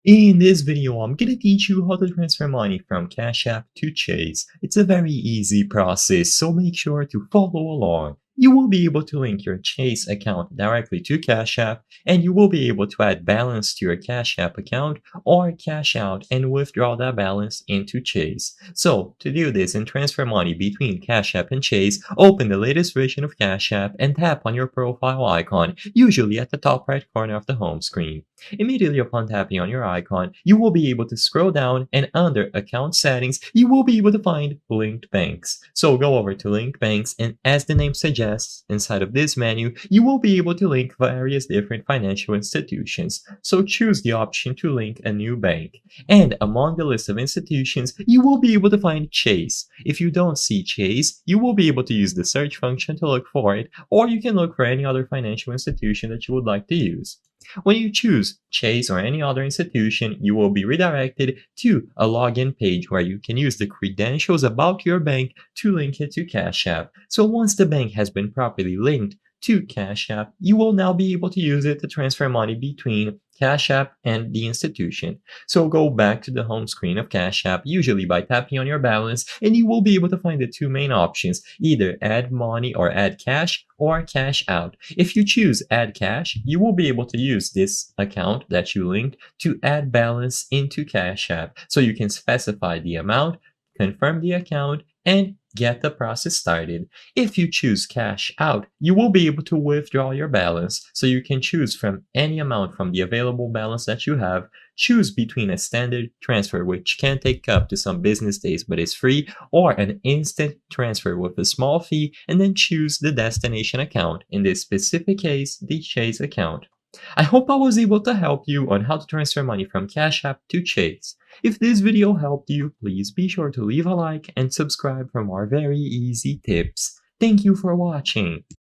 In this video, I'm gonna teach you how to transfer money from Cash App to Chase. It's a very easy process, so make sure to follow along. You will be able to link your Chase account directly to Cash App, and you will be able to add balance to your Cash App account or cash out and withdraw that balance into Chase. So, to do this and transfer money between Cash App and Chase, open the latest version of Cash App and tap on your profile icon, usually at the top right corner of the home screen. Immediately upon tapping on your icon, you will be able to scroll down and under Account Settings, you will be able to find Linked Banks. So go over to Linked Banks, and as the name suggests, inside of this menu, you will be able to link various different financial institutions. So choose the option to link a new bank. And among the list of institutions, you will be able to find Chase. If you don't see Chase, you will be able to use the search function to look for it, or you can look for any other financial institution that you would like to use. When you choose Chase or any other institution, you will be redirected to a login page where you can use the credentials about your bank to link it to Cash App. So once the bank has been properly linked to Cash App, you will now be able to use it to transfer money between Cash App and the institution. So go back to the home screen of Cash App, usually by tapping on your balance, and you will be able to find the two main options, either add money or add cash or cash out. If you choose add cash, you will be able to use this account that you linked to add balance into Cash App. So you can specify the amount, confirm the account, and get the process started. If you choose cash out, you will be able to withdraw your balance, so you can choose from any amount from the available balance that you have, choose between a standard transfer, which can take up to some business days but is free, or an instant transfer with a small fee, and then choose the destination account, in this specific case, the Chase account. I hope I was able to help you on how to transfer money from Cash App to Chase. If this video helped you, please be sure to leave a like and subscribe for more very easy tips. Thank you for watching.